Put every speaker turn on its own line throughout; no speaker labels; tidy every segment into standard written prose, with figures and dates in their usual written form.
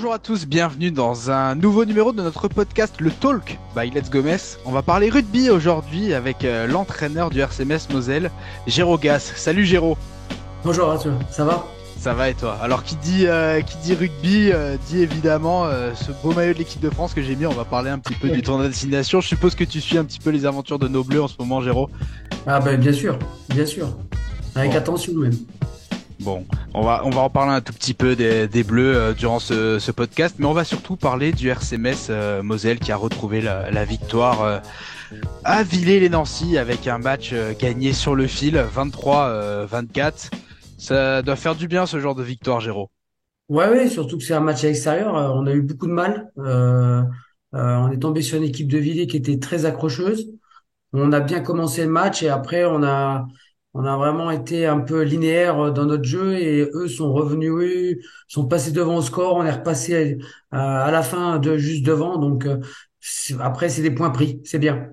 Bonjour à tous, bienvenue dans un nouveau numéro de notre podcast Le Talk by Let's Go Metz. On va parler rugby aujourd'hui avec l'entraîneur du RCMS Moselle, Géraud Gas. Salut Géraud.
Bonjour Arthur, ça va?
Ça va et toi? Alors qui dit rugby dit évidemment ce beau maillot de l'équipe de France que j'ai mis. On va parler un petit peu du tournoi de destination. Je suppose que tu suis un petit peu les aventures de nos Bleus en ce moment, Géraud.
Ah ben bien sûr, avec
Bon,
attention même.
bon, on va en parler un tout petit peu des Bleus durant ce podcast, mais on va surtout parler du RCMS Moselle qui a retrouvé la victoire à Villers-les-Nancy avec un match gagné sur le fil, 23-24. Ça doit faire du bien ce genre de victoire, Géraud.
Ouais, surtout que c'est un match à l'extérieur, on a eu beaucoup de mal. On est tombé sur une équipe de Villiers qui était très accrocheuse. On a bien commencé le match et après on a vraiment été un peu linéaire dans notre jeu et eux sont revenus, eux, sont passés devant au score, on est repassé à la fin de juste devant. Donc après c'est des points pris, c'est bien.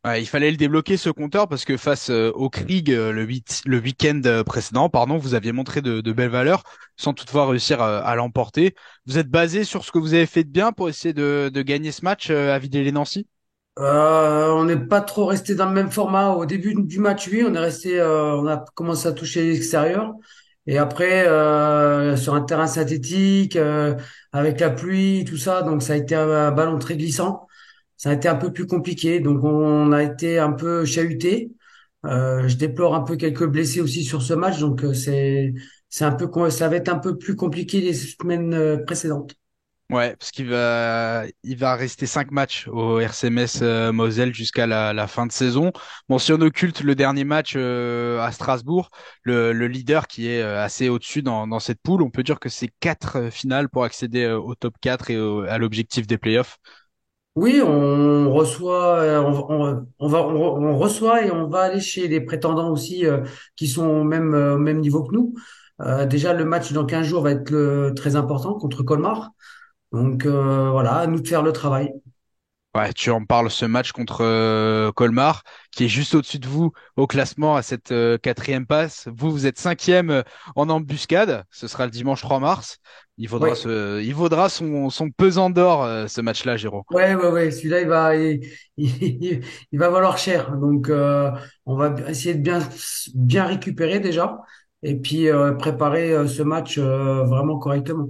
Ouais, il fallait le débloquer ce compteur parce que face au Krieg le week-end précédent, pardon, vous aviez montré de belles valeurs sans toutefois réussir à l'emporter. Vous êtes basé sur ce que vous avez fait de bien pour essayer de gagner ce match à Villers-les-Nancy?
On n'est pas trop resté dans le même format. Au début du match, oui, on est resté, on a commencé à toucher l'extérieur. Et après, sur un terrain synthétique, avec la pluie, tout ça, donc ça a été un ballon très glissant. Ça a été un peu plus compliqué. Donc on a été un peu chahuté. Je déplore un peu quelques blessés aussi sur ce match. Donc c'est un peu, ça va être un peu plus compliqué les semaines précédentes.
Ouais, parce qu'il va rester 5 matchs au RCMS Moselle jusqu'à la fin de saison. Bon, si on occulte le dernier match à Strasbourg, le leader qui est assez au-dessus dans cette poule, on peut dire que c'est 4 finales pour accéder au top 4 et à l'objectif des playoffs.
Oui, on reçoit, on reçoit et on va aller chez les prétendants aussi qui sont au même niveau que nous. Déjà, le match dans 15 jours va être très important contre Colmar. Donc voilà, à nous de faire le travail.
Ouais, tu en parles, ce match contre Colmar, qui est juste au-dessus de vous au classement à cette quatrième passe. Vous êtes cinquième en embuscade. Ce sera le dimanche 3 mars.
Oui,
Il vaudra son pesant d'or, ce match-là, Géraud.
ouais. Celui-là, il va valoir cher. Donc on va essayer de bien récupérer déjà et puis préparer ce match vraiment correctement.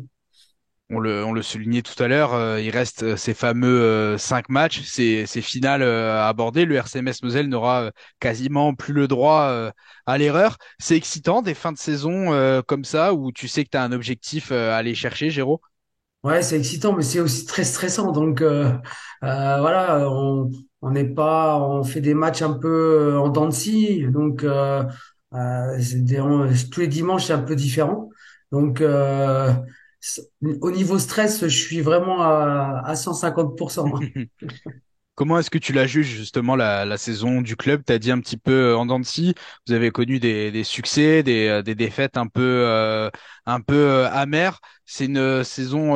On le soulignait tout à l'heure, il reste ces fameux 5 matchs, ces finales à aborder. Le RCMS Moselle n'aura quasiment plus le droit à l'erreur. C'est excitant, des fins de saison comme ça, où tu sais que tu as un objectif à aller chercher, Géraud.
Ouais, c'est excitant, mais c'est aussi très stressant. Donc voilà, on n'est pas, on fait des matchs un peu en dents de scie. Donc tous les dimanches c'est un peu différent. Donc au niveau stress, je suis vraiment à 150%.
Comment est-ce que tu la juges justement la saison du club? T'as dit un petit peu en dents de scie, vous avez connu des succès, des défaites un peu amères. C'est une saison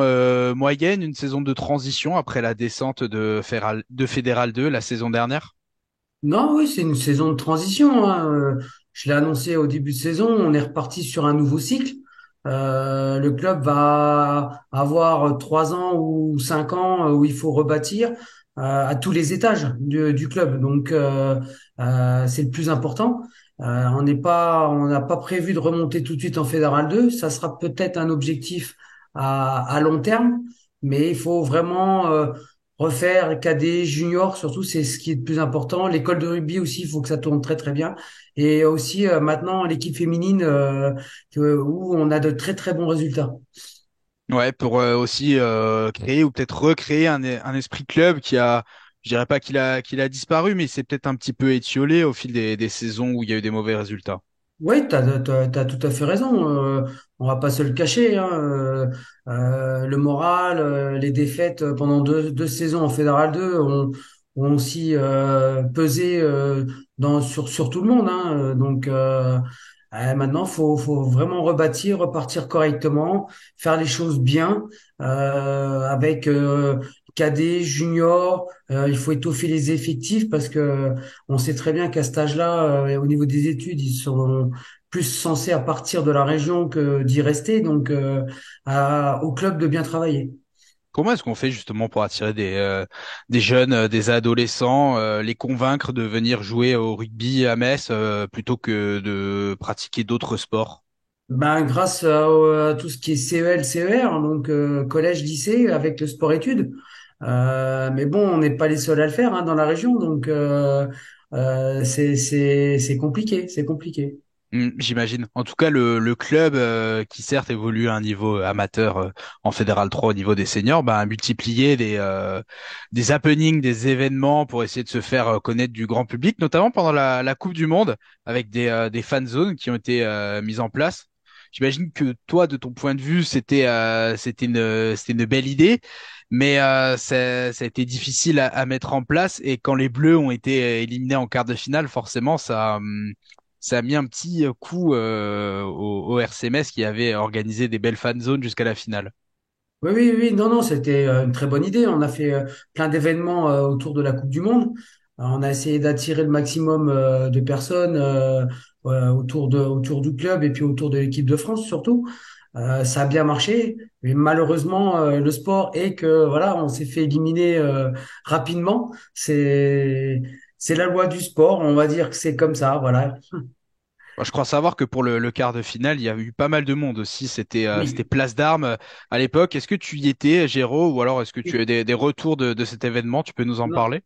moyenne, une saison de transition après la descente de Fédéral 2 la saison dernière.
Non, oui, c'est une saison de transition, hein. Je l'ai annoncé au début de saison, on est reparti sur un nouveau cycle. Le club va avoir 3 ans ou 5 ans où il faut rebâtir à tous les étages du club. Donc, c'est le plus important. On n'a pas prévu de remonter tout de suite en Fédéral 2. Ça sera peut-être un objectif à long terme, mais il faut vraiment refaire cadet, junior, surtout, c'est ce qui est le plus important. L'école de rugby aussi, il faut que ça tourne très bien. Et aussi maintenant l'équipe féminine où on a de très bons résultats.
Ouais, pour aussi créer ou peut-être recréer un esprit club je dirais pas qu'il a disparu, mais il s'est peut-être un petit peu étiolé au fil des saisons où il y a eu des mauvais résultats.
Oui, t'as tout à fait raison. On va pas se le cacher, hein. Le moral, les défaites pendant deux saisons en Fédéral 2 ont aussi pesé sur tout le monde, hein. Donc maintenant, faut vraiment rebâtir, repartir correctement, faire les choses bien avec cadet, junior. Il faut étoffer les effectifs parce que on sait très bien qu'à cet âge-là, au niveau des études, ils sont plus censés à partir de la région que d'y rester. Donc, au club de bien travailler.
Comment est-ce qu'on fait justement pour attirer des jeunes, des adolescents, les convaincre de venir jouer au rugby à Metz plutôt que de pratiquer d'autres sports?
Ben, grâce à tout ce qui est CEL, CER, donc collège, lycée, avec le sport-études. Mais bon, on n'est pas les seuls à le faire hein, dans la région, donc c'est compliqué, c'est compliqué.
J'imagine. En tout cas, le club qui certes évolue à un niveau amateur en Fédéral 3 au niveau des seniors, bah, a multiplié des happenings, des événements pour essayer de se faire connaître du grand public, notamment pendant la Coupe du Monde, avec des fan zones qui ont été mises en place. J'imagine que toi, de ton point de vue, c'était une belle idée, mais ça a été difficile à mettre en place. Et quand les Bleus ont été éliminés en quart de finale, forcément, ça a mis un petit coup au RCMS qui avait organisé des belles fan zones jusqu'à la finale.
Oui, oui, oui, non, non, c'était une très bonne idée. On a fait plein d'événements autour de la Coupe du Monde. On a essayé d'attirer le maximum de personnes autour du club et puis autour de l'équipe de France surtout. Ça a bien marché, mais malheureusement, le sport est que voilà, on s'est fait éliminer rapidement. C'est la loi du sport. On va dire que c'est comme ça, voilà.
Bon, je crois savoir que pour le quart de finale, il y a eu pas mal de monde aussi. C'était
Oui.
Place d'Armes à l'époque. Est-ce que tu y étais, Géraud, ou alors est-ce que tu as des retours de cet événement? Tu peux nous en
Non,
parler?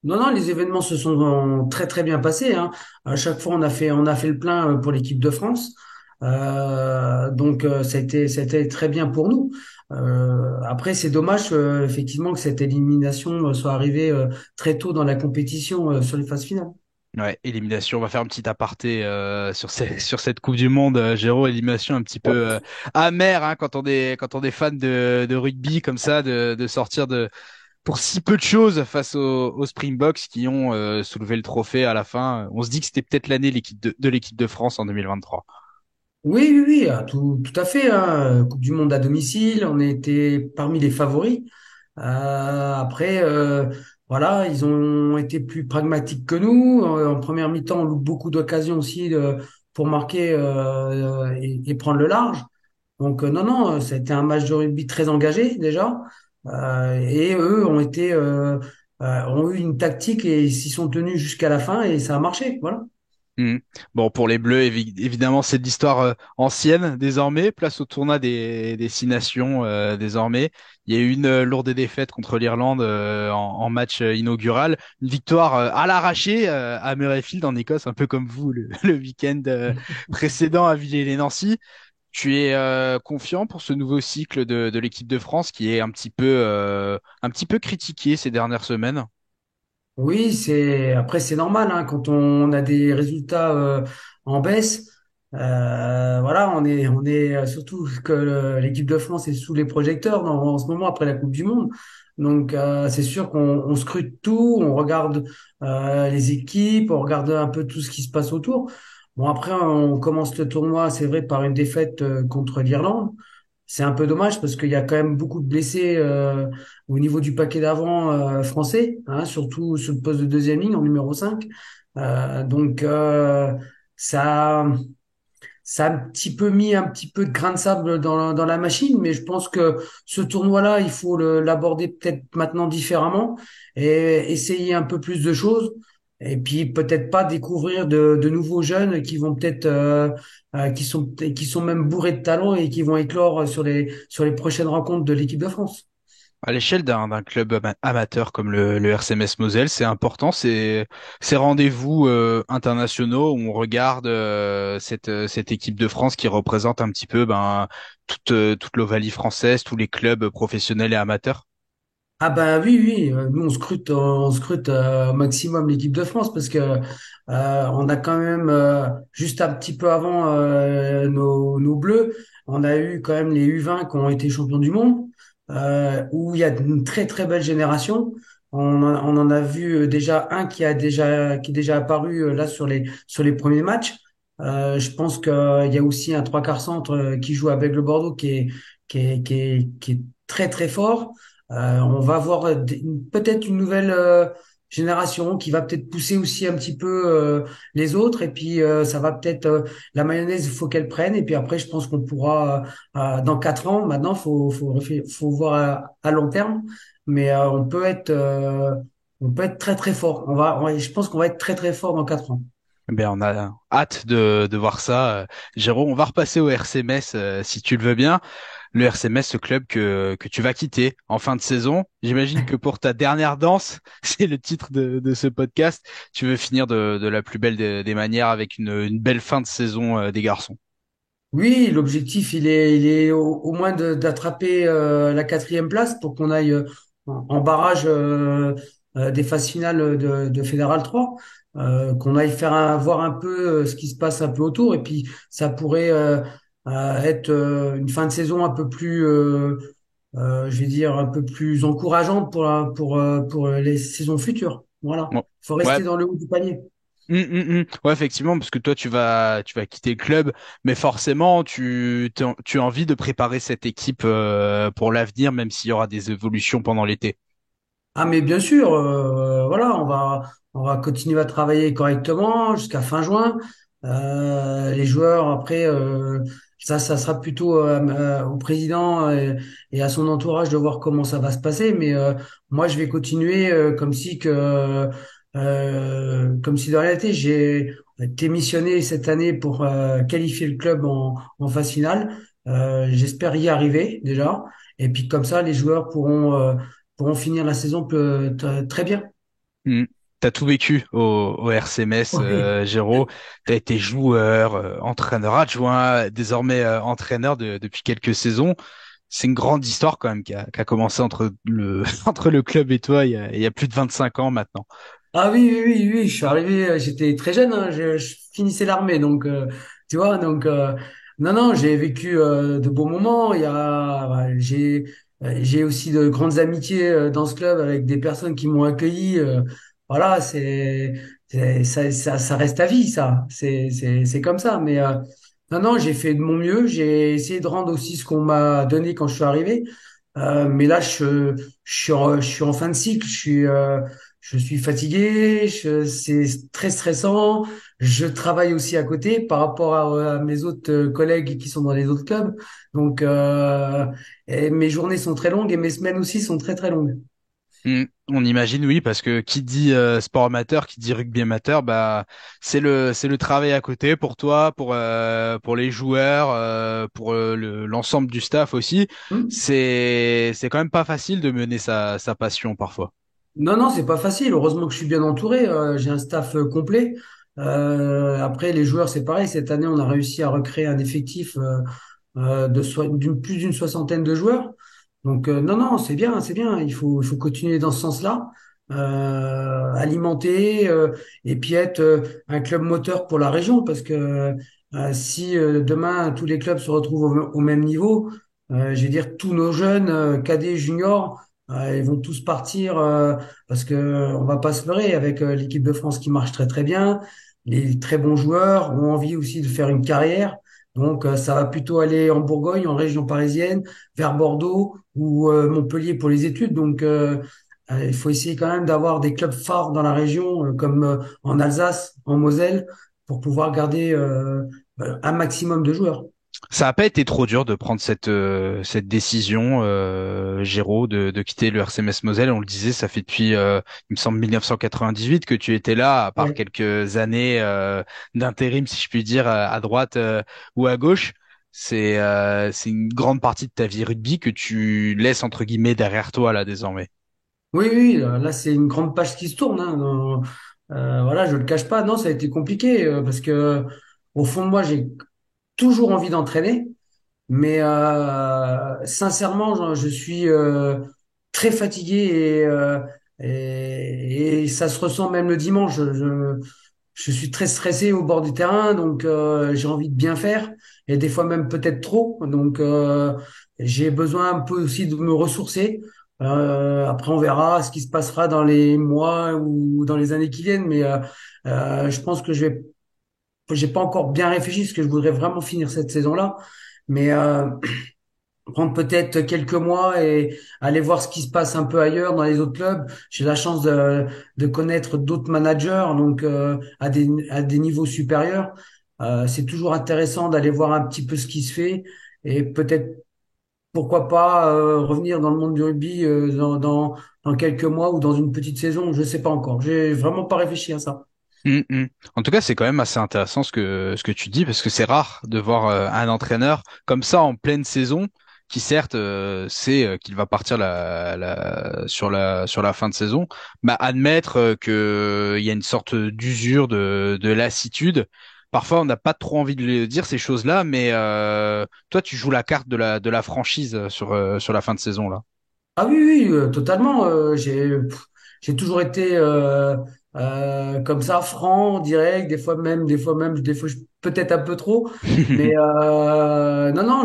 non, non, les événements se sont très très bien passés, hein. À chaque fois, on a fait le plein pour l'équipe de France. Donc, ça a été très bien pour nous. Après, c'est dommage effectivement que cette élimination soit arrivée très tôt dans la compétition sur les phases finales.
Ouais, élimination. On va faire un petit aparté sur cette Coupe du Monde, Géraud. Élimination un petit peu amère hein, quand on est fan de rugby comme ça, de sortir pour si peu de choses face aux Springboks qui ont soulevé le trophée à la fin. On se dit que c'était peut-être l'année de l'équipe de France en 2023.
Oui, oui, oui, tout à fait, hein. Coupe du Monde à domicile, on était parmi les favoris. Après, voilà, ils ont été plus pragmatiques que nous. En première mi-temps, on loupe beaucoup d'occasions aussi pour marquer et prendre le large. Donc non, non, ça a été un match de rugby très engagé déjà. Et eux ont eu une tactique et ils s'y sont tenus jusqu'à la fin et ça a marché. Voilà.
Mhm. Bon, pour les Bleus, évidemment, c'est de l'histoire ancienne désormais. Place au tournoi des Six Nations désormais. Il y a eu une lourde défaite contre l'Irlande en match inaugural. Une victoire à l'arraché à Murrayfield en Écosse, un peu comme vous le week-end précédent à Villers-lès-Nancy. Tu es confiant pour ce nouveau cycle de l'équipe de France qui est un petit peu critiqué ces dernières semaines?
Oui, après c'est normal hein, quand on a des résultats en baisse. Voilà, on est surtout que l'équipe de France est sous les projecteurs en ce moment après la Coupe du Monde. Donc c'est sûr qu'on scrute tout, on regarde les équipes, on regarde un peu tout ce qui se passe autour. Bon après on commence le tournoi, c'est vrai, par une défaite contre l'Irlande. C'est un peu dommage parce qu'il y a quand même beaucoup de blessés au niveau du paquet d'avant français, hein, surtout sur le poste de deuxième ligne en numéro 5. Donc ça, ça a un petit peu mis un petit peu de grain de sable dans la machine, mais je pense que ce tournoi-là, il faut l'aborder peut-être maintenant différemment et essayer un peu plus de choses. Et puis peut-être pas découvrir de nouveaux jeunes qui vont peut-être qui sont même bourrés de talent et qui vont éclore sur les prochaines rencontres de l'équipe de France.
À l'échelle d'un club amateur comme le RCMS Moselle, c'est important ces rendez-vous internationaux où on regarde cette équipe de France qui représente un petit peu toute l'Ovalie française, tous les clubs professionnels et amateurs.
Ah bah oui, oui, nous on scrute au maximum l'équipe de France parce que on a quand même juste un petit peu avant nos Bleus, on a eu quand même les U20 qui ont été champions du monde, où il y a une très très belle génération. On en a vu déjà un qui est déjà apparu là sur les premiers matchs. Je pense qu'il y a aussi un trois quarts centre qui joue avec le Bordeaux qui est très très fort. On va avoir peut-être une nouvelle génération qui va peut-être pousser aussi un petit peu les autres. Et puis ça va peut-être la mayonnaise, il faut qu'elle prenne. Et puis après, je pense qu'on pourra dans 4 ans. Maintenant, faut voir à long terme. Mais on peut être très très fort. Je pense qu'on va être très très fort dans 4 ans.
Eh bien, on a hâte de voir ça. Jérôme, on va repasser au RC Metz si tu le veux bien. Le RC Metz, ce club que tu vas quitter en fin de saison. J'imagine que pour ta dernière danse, c'est le titre de ce podcast, tu veux finir de la plus belle des manières avec une belle fin de saison des garçons.
Oui, l'objectif, il est au moins d'attraper la 4e place pour qu'on aille en barrage des phases finales de Fédéral 3, qu'on aille voir un peu ce qui se passe un peu autour. Et puis, ça pourrait être une fin de saison un peu plus, je vais dire, un peu plus encourageante pour les saisons futures. Voilà,
Bon.
faut
Ouais.
rester dans le haut du panier.
Ouais, effectivement, parce que toi, tu vas quitter le club, mais forcément, tu as envie de préparer cette équipe pour l'avenir, même s'il y aura des évolutions pendant l'été.
Ah mais bien sûr, voilà, on va continuer à travailler correctement jusqu'à fin juin. Les joueurs après, ça sera plutôt au président et à son entourage de voir comment ça va se passer. Mais moi, je vais continuer comme si dans la réalité j'ai été missionné cette année pour qualifier le club en phase finale. J'espère y arriver déjà. Et puis comme ça, les joueurs pourront finir la saison très bien.
Hmm. T'as tout vécu au RC Metz,
Oui.
Géraud. T'as été joueur, entraîneur adjoint, désormais entraîneur depuis quelques saisons. C'est une grande histoire quand même qui a commencé entre le entre le club et toi il y a plus de 25 ans maintenant.
Ah oui, oui, oui, oui, je suis arrivé, j'étais très jeune, hein, je finissais l'armée, donc tu vois, donc non, non, j'ai vécu de beaux moments. J'ai aussi de grandes amitiés dans ce club avec des personnes qui m'ont accueilli. Voilà, ça reste à vie, ça. C'est comme ça. Mais non, non, j'ai fait de mon mieux. J'ai essayé de rendre aussi ce qu'on m'a donné quand je suis arrivé. Mais là, je suis en fin de cycle. Je suis fatigué. C'est très stressant. Je travaille aussi à côté par rapport à mes autres collègues qui sont dans les autres clubs. Donc, et mes journées sont très longues et mes semaines aussi sont très très longues.
On imagine, oui, parce que qui dit sport amateur, qui dit rugby amateur, bah c'est le travail à côté pour toi, pour les joueurs, pour l'ensemble du staff aussi.
Hmm.
C'est quand même pas facile de mener sa passion parfois.
Non, non, c'est pas facile. Heureusement que je suis bien entouré. J'ai un staff complet. Après, les joueurs, c'est pareil. Cette année, on a réussi à recréer un effectif plus d'une soixantaine de joueurs. Donc, non, non, c'est bien, c'est bien. Il faut continuer dans ce sens-là, alimenter et puis être un club moteur pour la région. Parce que si demain tous les clubs se retrouvent au même niveau, je vais dire tous nos jeunes cadets, juniors, ils vont tous partir parce que on va pas se leurrer avec l'équipe de France qui marche très très bien. Les très bons joueurs ont envie aussi de faire une carrière. Donc, ça va plutôt aller en Bourgogne, en région parisienne, vers Bordeaux ou Montpellier pour les études. Donc, il faut essayer quand même d'avoir des clubs forts dans la région, comme en Alsace, en Moselle, pour pouvoir garder un maximum de joueurs.
Ça a pas été trop dur de prendre cette décision, Géraud, de quitter le RC Metz Moselle. On le disait, ça fait depuis, il me semble, 1998 que tu étais là, à part
Ouais.
quelques années d'intérim, si je puis dire, à droite ou à gauche. C'est une grande partie de ta vie rugby que tu laisses entre guillemets derrière toi là désormais.
Oui, oui, là, c'est une grande page qui se tourne. Hein. Voilà, je le cache pas. Non, ça a été compliqué parce que au fond de moi, j'ai toujours envie d'entraîner. Mais sincèrement, je suis très fatigué et ça se ressent même le dimanche. Je suis très stressé au bord du terrain, donc j'ai envie de bien faire et des fois même peut-être trop. Donc j'ai besoin un peu aussi de me ressourcer. Après, on verra ce qui se passera dans les mois ou dans les années qui viennent, mais je pense que j'ai pas encore bien réfléchi parce que je voudrais vraiment finir cette saison-là. Mais prendre peut-être quelques mois et aller voir ce qui se passe un peu ailleurs dans les autres clubs. J'ai la chance de connaître d'autres managers, donc à des niveaux supérieurs. C'est toujours intéressant d'aller voir un petit peu ce qui se fait et peut-être pourquoi pas revenir dans le monde du rugby dans quelques mois ou dans une petite saison. Je sais pas encore. J'ai vraiment pas réfléchi à ça.
En tout cas, c'est quand même assez intéressant ce que tu dis, parce que c'est rare de voir un entraîneur comme ça en pleine saison, qui certes sait qu'il va partir sur la fin de saison, bah, admettre que il y a une sorte d'usure, de lassitude. Parfois, on n'a pas trop envie de le dire ces choses-là, mais toi, tu joues la carte de la franchise sur la fin de saison là.
Ah oui, oui, totalement. J'ai toujours été comme ça, franc, direct, des fois peut-être un peu trop, mais non, non,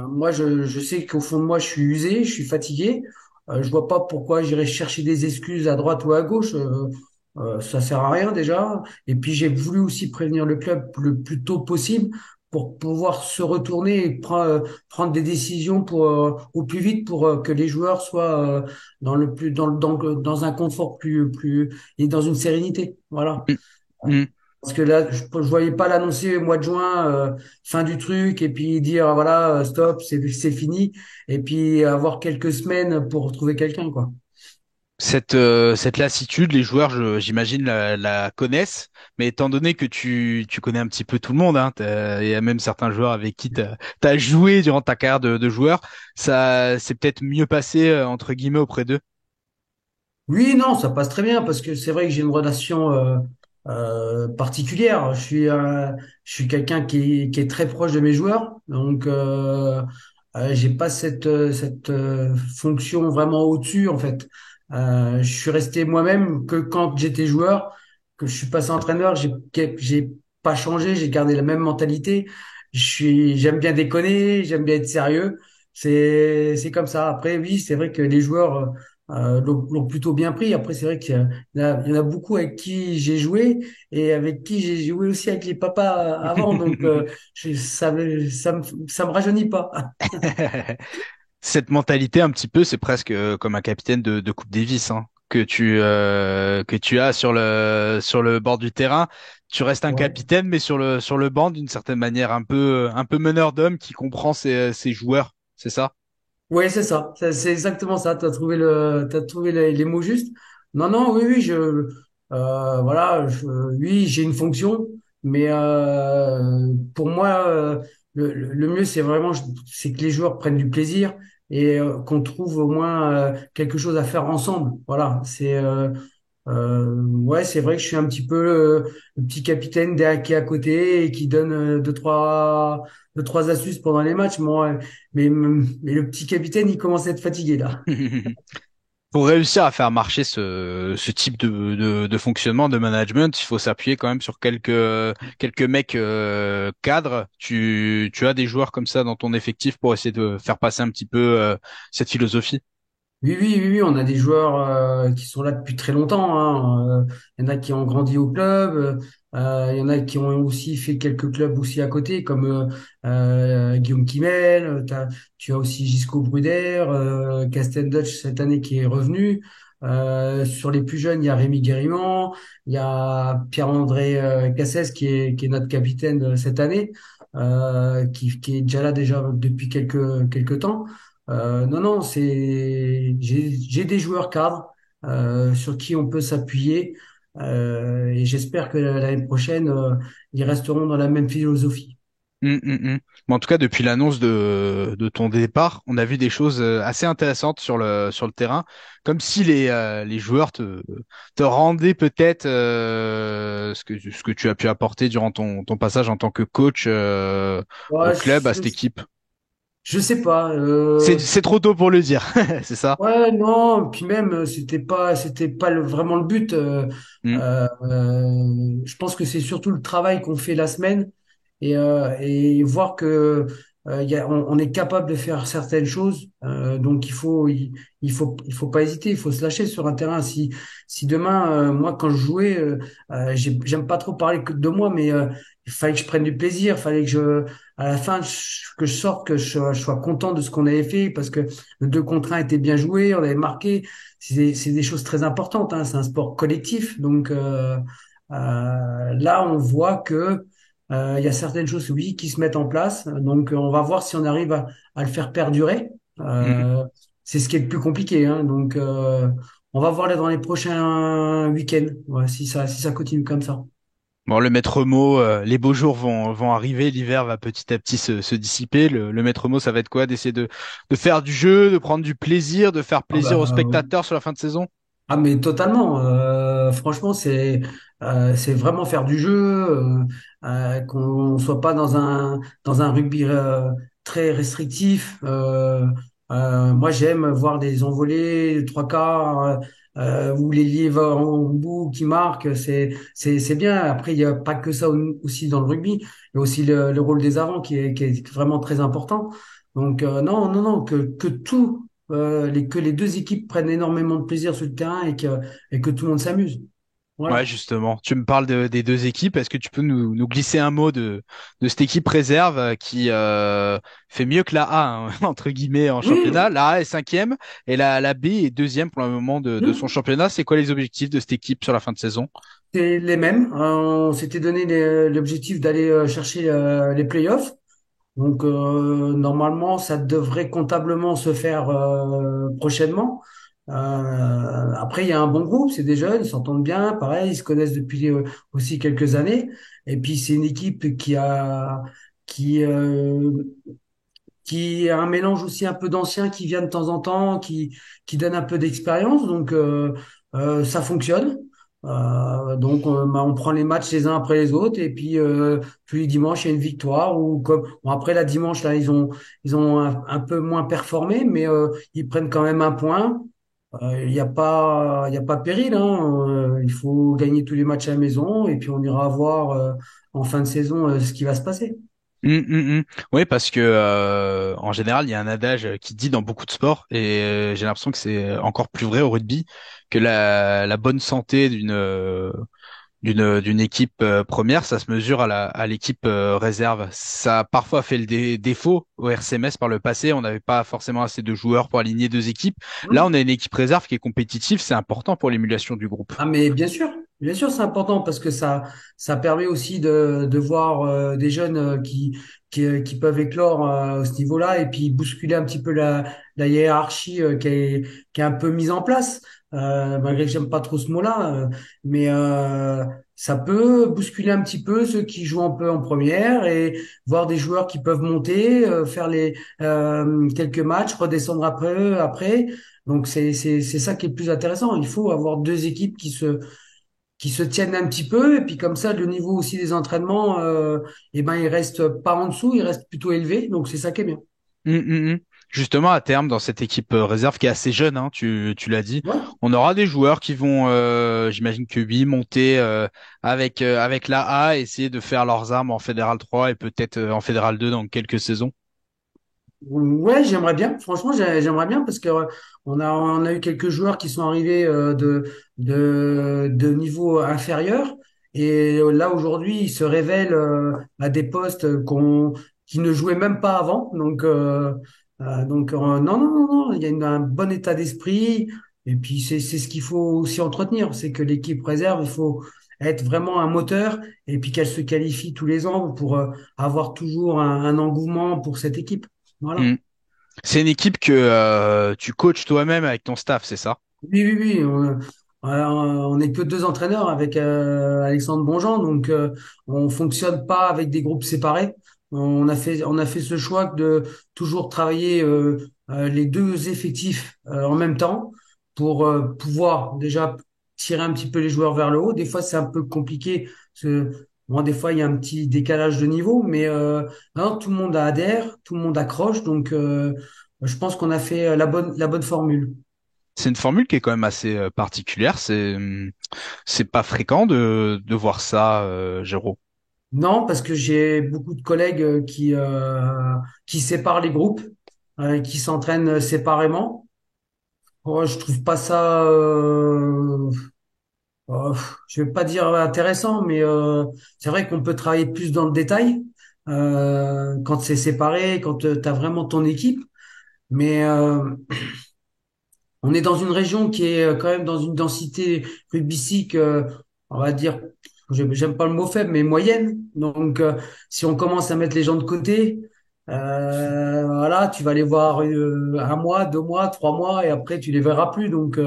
moi, je sais qu'au fond de moi, je suis usé, je suis fatigué. Je vois pas pourquoi j'irais chercher des excuses à droite ou à gauche. Ça sert à rien déjà. Et puis j'ai voulu aussi prévenir le club le plus tôt possible pour pouvoir se retourner et prendre des décisions au plus vite pour que les joueurs soient dans le plus dans un confort plus et dans une sérénité. Voilà. Parce que là, je voyais pas l'annoncer au mois de juin, fin du truc, et puis dire voilà, stop, c'est fini, et puis avoir quelques semaines pour retrouver quelqu'un, quoi.
Cette lassitude, les joueurs, j'imagine, la connaissent, mais étant donné que tu connais un petit peu tout le monde, hein, il y a même certains joueurs avec qui tu as joué durant ta carrière de joueur, ça c'est peut-être mieux passé, entre guillemets, auprès d'eux.
Oui, non, ça passe très bien parce que c'est vrai que j'ai une relation particulière. Je suis quelqu'un qui est très proche de mes joueurs, donc j'ai pas cette fonction vraiment au-dessus en fait. Je suis resté moi-même que quand j'étais joueur, que je suis passé entraîneur, j'ai pas changé, j'ai gardé la même mentalité. J'aime bien déconner, j'aime bien être sérieux. C'est comme ça. Après, oui, c'est vrai que les joueurs l'ont plutôt bien pris. Après, c'est vrai il y en a beaucoup avec qui j'ai joué et avec qui j'ai joué aussi avec les papas avant. Donc, ça me rajeunit pas.
Cette mentalité, un petit peu, c'est presque comme un capitaine de Coupe Davis, hein, que tu as sur le bord du terrain. Tu restes un
Ouais,
capitaine, mais sur le banc, d'une certaine manière, un peu meneur d'homme qui comprend ses joueurs. C'est ça?
ouais, c'est ça. C'est exactement ça. T'as trouvé les mots justes. Non, non, oui, oui, voilà, oui, j'ai une fonction, mais pour moi, le mieux, c'est que les joueurs prennent du plaisir et qu'on trouve au moins quelque chose à faire ensemble. Voilà, ouais, c'est vrai que je suis un petit peu le petit capitaine qui est à côté et qui donne deux, trois astuces pendant les matchs. Moi, mais le petit capitaine, il commence à être fatigué là.
Pour réussir à faire marcher ce type de fonctionnement, de management, il faut s'appuyer quand même sur quelques mecs cadres. Tu as des joueurs comme ça dans ton effectif pour essayer de faire passer un petit peu cette philosophie.
Oui, oui, oui, oui, on a des joueurs qui sont là depuis très longtemps, hein. Il y en a qui ont grandi au club, il y en a qui ont aussi fait quelques clubs aussi à côté, comme Guillaume Kimel. Tu as aussi Gisco Bruder, Castel Dutch cette année qui est revenu. Sur les plus jeunes, il y a Rémi Guérimand, il y a Pierre-André Cassès qui est notre capitaine cette année, qui est déjà là déjà depuis quelques temps. Non, non, j'ai des joueurs cadres sur qui on peut s'appuyer et j'espère que l'année prochaine, ils resteront dans la même philosophie.
Mais en tout cas, depuis l'annonce de ton départ, on a vu des choses assez intéressantes sur le terrain, comme si les joueurs te rendaient peut-être ce que tu as pu apporter durant ton passage en tant que coach au
Ouais,
club, à cette équipe.
je sais pas.
C'est trop tôt pour le dire, c'est ça?
Ouais, non, puis même, c'était pas vraiment le but.
Mm.
Je pense que c'est surtout le travail qu'on fait la semaine et voir que on est capable de faire certaines choses, donc il faut pas hésiter, il faut se lâcher sur un terrain. Si demain, moi quand je jouais, j'aime pas trop parler que de moi, mais il fallait que je prenne du plaisir, il fallait que à la fin, que je sorte, je sois content de ce qu'on avait fait, parce que le 2 contre 1 était bien joué, on avait marqué. C'est des choses très importantes, hein, c'est un sport collectif, donc là on voit que il y a certaines choses, oui, qui se mettent en place. Donc, on va voir si on arrive à le faire perdurer.
Mhm.
Euh, c'est ce qui est le plus compliqué, hein. Donc, on va voir là dans les prochains week-ends, ouais, si ça continue comme ça.
Bon, le maître mot, les beaux jours vont arriver, l'hiver va petit à petit se dissiper. Le maître mot, ça va être quoi? D'essayer de faire du jeu, de prendre du plaisir, de faire
Ah
plaisir aux
bah,
spectateurs sur la fin de saison?
ah mais totalement. Franchement, c'est vraiment faire du jeu, qu'on soit pas dans un rugby très restrictif. Moi, j'aime voir des envolées, trois quarts, ou les livres en bout qui marquent. C'est bien. Après, il y a pas que ça aussi dans le rugby. Il y a aussi le rôle des avants qui est vraiment très important. Donc non, que tout que les deux équipes prennent énormément de plaisir sur le terrain et que tout le monde s'amuse.
Ouais,
Voilà.
justement. Tu me parles des deux équipes. Est-ce que tu peux nous glisser un mot de cette équipe réserve qui fait mieux que la A, hein, entre guillemets, en championnat?
Oui,
La A est cinquième et la B est deuxième pour le moment de son
oui,
championnat. C'est quoi les objectifs de cette équipe sur la fin de saison?
c'est les mêmes. On s'était donné l'objectif d'aller chercher les playoffs. Donc normalement, ça devrait comptablement se faire prochainement. Après, il y a un bon groupe, c'est des jeunes, ils s'entendent bien, pareil, ils se connaissent depuis aussi quelques années. Et puis c'est une équipe qui qui a un mélange aussi un peu d'anciens qui viennent de temps en temps, qui donne un peu d'expérience. Donc, ça fonctionne. Donc, bah, on prend les matchs les uns après les autres. Et puis, tous les dimanches, il y a une victoire. Ou comme, bon, après, la dimanche, là, ils ont un peu moins performé, mais ils prennent quand même un point. Il y a pas péril, hein. Il faut gagner tous les matchs à la maison. Et puis, on ira voir en fin de saison ce qui va se passer.
Oui, parce que en général, il y a un adage qui dit dans beaucoup de sports, et j'ai l'impression que c'est encore plus vrai au rugby, que la bonne santé d'une équipe première, ça se mesure à l'équipe réserve. Ça a parfois fait le défaut au RCMS par le passé. On n'avait pas forcément assez de joueurs pour aligner deux équipes. Là, on a une équipe réserve qui est compétitive. C'est important pour l'émulation du groupe.
Ah mais bien sûr c'est important parce que ça permet aussi de voir des jeunes qui peuvent éclore à ce niveau-là et puis bousculer un petit peu la hiérarchie qui est un peu mise en place. Malgré que j'aime pas trop ce mot-là, mais ça peut bousculer un petit peu ceux qui jouent un peu en première et voir des joueurs qui peuvent monter, faire les quelques matchs, redescendre après. Donc c'est ça qui est le plus intéressant. Il faut avoir deux équipes qui se tiennent un petit peu et puis comme ça le niveau aussi des entraînements eh ben il reste pas en dessous, il reste plutôt élevé. Donc c'est ça qui est bien.
Justement, à terme, dans cette équipe réserve qui est assez jeune, hein, tu l'as dit,
Ouais.
on aura des joueurs qui vont, j'imagine que oui, monter avec la A, essayer de faire leurs armes en Fédéral 3 et peut-être en Fédéral 2 dans quelques saisons.
Ouais, j'aimerais bien. Franchement, j'aimerais bien parce que on a eu quelques joueurs qui sont arrivés de niveau inférieur et là aujourd'hui ils se révèlent à des postes qui ne jouaient même pas avant. Non, il y a un bon état d'esprit et puis c'est ce qu'il faut aussi entretenir, c'est que l'équipe réserve, il faut être vraiment un moteur et puis qu'elle se qualifie tous les ans pour avoir toujours un engouement pour cette équipe. Voilà.
Mm. C'est une équipe que tu coaches toi-même avec ton staff, c'est ça?
Oui. On n'est que deux entraîneurs avec Alexandre Bonjean, donc on fonctionne pas avec des groupes séparés. On a fait ce choix de toujours travailler les deux effectifs en même temps pour pouvoir déjà tirer un petit peu les joueurs vers le haut. Des fois, c'est un peu compliqué. Parce que, bon, des fois, il y a un petit décalage de niveau, mais non, tout le monde adhère, tout le monde accroche. Donc, je pense qu'on a fait la bonne formule.
C'est une formule qui est quand même assez particulière. C'est pas fréquent de voir ça, Géraud.
Non, parce que j'ai beaucoup de collègues qui séparent les groupes, qui s'entraînent séparément. Oh, je trouve pas ça, je vais pas dire intéressant, mais c'est vrai qu'on peut travailler plus dans le détail quand c'est séparé, quand tu as vraiment ton équipe. Mais on est dans une région qui est quand même dans une densité rugbyistique, on va dire, j'aime pas le mot faible, mais moyenne. Donc, si on commence à mettre les gens de côté, voilà, tu vas les voir un mois, 2 mois, 3 mois, et après tu les verras plus. Donc,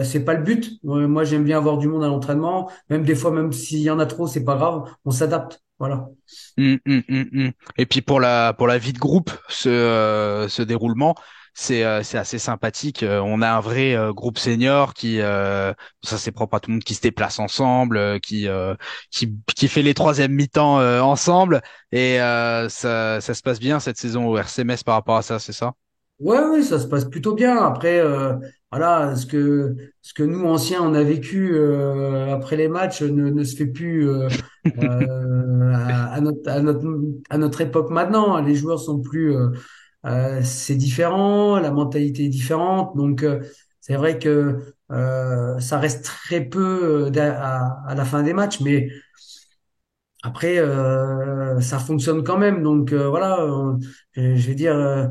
c'est pas le but. Moi, j'aime bien avoir du monde à l'entraînement. Même des fois, même s'il y en a trop, c'est pas grave. On s'adapte. Voilà.
Et puis pour la vie de groupe, ce déroulement, c'est assez sympathique. On a un vrai groupe senior ça c'est propre à tout le monde, qui se déplace ensemble, qui fait les troisièmes mi-temps ensemble, et ça se passe bien cette saison au RCMS par rapport à ça, c'est ça?
Ouais, ouais, ça se passe plutôt bien. Après, voilà, ce que nous anciens on a vécu après les matchs ne se fait plus à notre époque maintenant. Les joueurs sont plus, c'est différent, la mentalité est différente. Donc, c'est vrai que ça reste très peu à la fin des matchs, mais après, ça fonctionne quand même. Donc voilà, je vais dire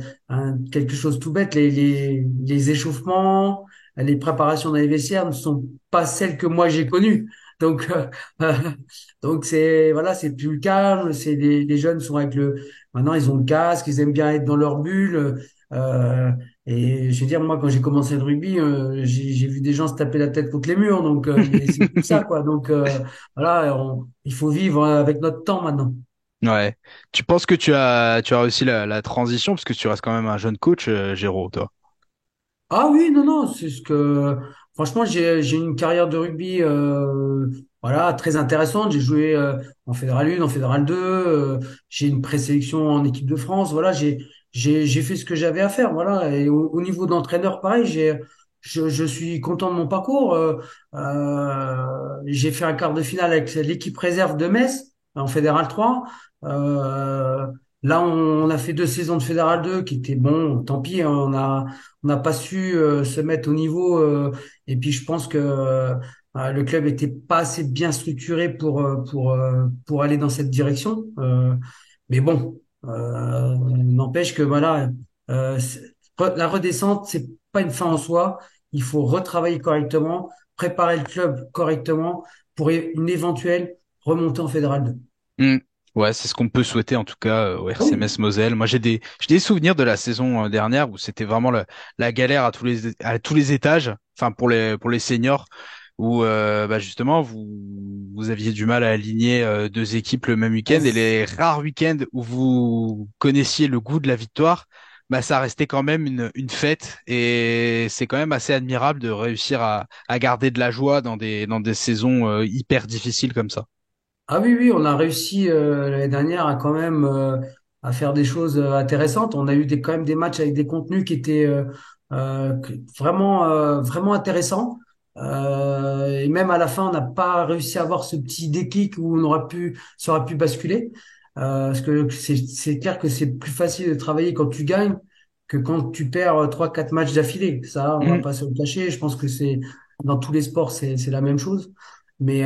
quelque chose tout bête. Les échauffements, les préparations dans les vestiaires ne sont pas celles que moi j'ai connues. Donc donc c'est voilà, c'est plus calme. C'est les jeunes sont avec le. Maintenant, ils ont le casque, ils aiment bien être dans leur bulle. Euh, et je veux dire, moi, quand j'ai commencé le rugby, j'ai vu des gens se taper la tête contre les murs. Donc, mais c'est plus ça, quoi. Donc voilà, il faut vivre avec notre temps maintenant.
Ouais. Tu penses que tu as réussi la transition, parce que tu restes quand même un jeune coach, Géraud, toi.
Ah oui, non, non, c'est ce que. Franchement, j'ai une carrière de rugby, voilà, très intéressante. J'ai joué en Fédéral 1, en Fédéral 2. J'ai une présélection en équipe de France. Voilà, j'ai fait ce que j'avais à faire. Voilà. Et au niveau d'entraîneur, pareil, je suis content de mon parcours. J'ai fait un quart de finale avec l'équipe réserve de Metz en Fédéral 3. Euh, Là, on a fait 2 saisons de Fédéral 2 qui étaient bon. Tant pis, hein, on n'a pas su se mettre au niveau. Et puis, je pense que le club était pas assez bien structuré pour aller dans cette direction. Mais bon, n'empêche que voilà, la redescente, c'est pas une fin en soi. Il faut retravailler correctement, préparer le club correctement pour une éventuelle remontée en Fédéral 2.
Hmm. Ouais, c'est ce qu'on peut souhaiter en tout cas au
Ah oui.
RCMS Moselle. Moi, j'ai des souvenirs de la saison dernière où c'était vraiment la galère à tous les étages, enfin pour les seniors, où bah justement vous aviez du mal à aligner deux équipes le même week-end, et les rares week-ends où vous connaissiez le goût de la victoire, bah ça restait quand même une fête, et c'est quand même assez admirable de réussir à garder de la joie dans des saisons hyper difficiles comme ça.
Ah oui, oui, on a réussi l'année dernière à quand même à faire des choses intéressantes. On a eu quand même des matchs avec des contenus qui étaient vraiment intéressants. Et même à la fin, on n'a pas réussi à avoir ce petit déclic où ça aurait pu basculer. Parce que c'est clair que c'est plus facile de travailler quand tu gagnes que quand tu perds 3, 4 matchs d'affilée. Ça, on va
Hmm.
pas se le cacher. Je pense que c'est dans tous les sports, c'est la même chose. Mais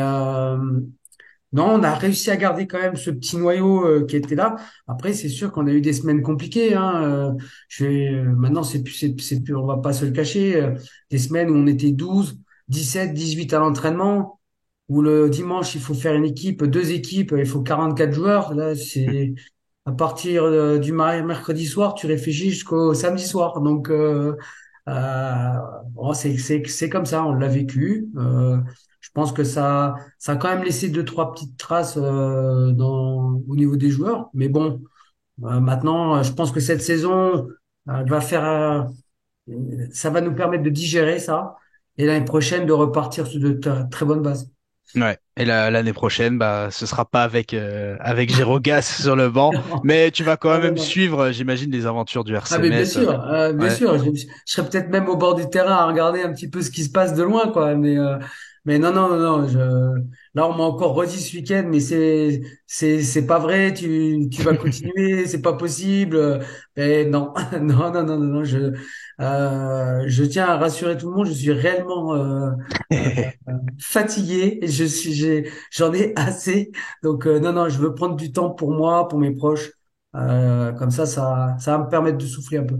non, on a réussi à garder quand même ce petit noyau qui était là. Après, c'est sûr qu'on a eu des semaines compliquées, hein. Maintenant, on va pas se le cacher, des semaines où on était 12, 17, 18 à l'entraînement, où le dimanche, il faut faire une équipe, 2 équipes, il faut 44 joueurs. Là, c'est à partir du mercredi soir, tu réfléchis jusqu'au samedi soir. Donc, euh, bon, c'est comme ça, on l'a vécu. Je pense que ça a quand même laissé 2, 3 petites traces au niveau des joueurs. Mais bon, maintenant, je pense que cette saison va faire, ça va nous permettre de digérer ça et l'année prochaine de repartir sur de très bonnes bases.
Ouais. Et l'année prochaine, bah, ce sera pas avec Girogas sur le banc, mais tu vas quand
Ah,
même
non.
suivre, j'imagine, les aventures du
Ah, mais bien
RCMS.
sûr, bien
Ouais.
sûr. Je serais peut-être même au bord du terrain à regarder un petit peu ce qui se passe de loin, quoi. Mais non, non, non, non. là, on m'a encore redit ce week-end, mais c'est pas vrai, tu vas continuer, c'est pas possible. Mais non, non, non, non, non, non, je tiens à rassurer tout le monde, je suis réellement, euh, fatigué, j'en ai assez. Donc, non, non, je veux prendre du temps pour moi, pour mes proches. Comme ça va me permettre de souffler un peu.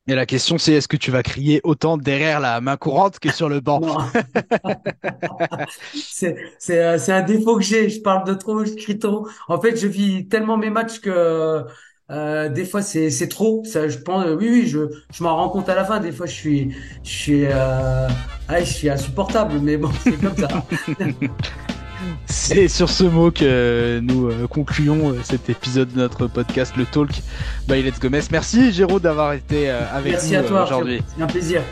Et la question, c'est est-ce que tu vas crier autant derrière la main courante que sur le banc?
Non. C'est un défaut que j'ai. Je parle de trop, je crie trop. En fait, je vis tellement mes matchs que des fois c'est trop. Ça, je pense, oui, oui, je m'en rends compte à la fin. Des fois, je suis, je suis insupportable. Mais bon, c'est comme ça.
C'est sur ce mot que nous concluons cet épisode de notre podcast, le Talk by Let's Gomez. Merci Géraud d'avoir été avec
Merci
nous
à toi, Arthur.
aujourd'hui.
C'est un plaisir.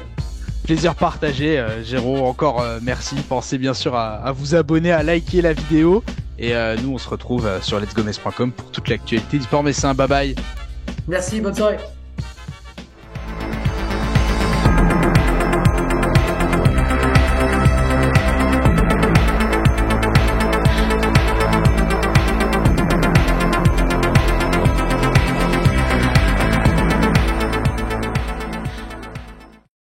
Plaisir partagé, Géraud. Encore merci. Pensez bien sûr à vous abonner, à liker la vidéo. Et nous, on se retrouve sur letsgomez.com pour toute l'actualité du sport messin. Bye bye.
Merci, bonne soirée.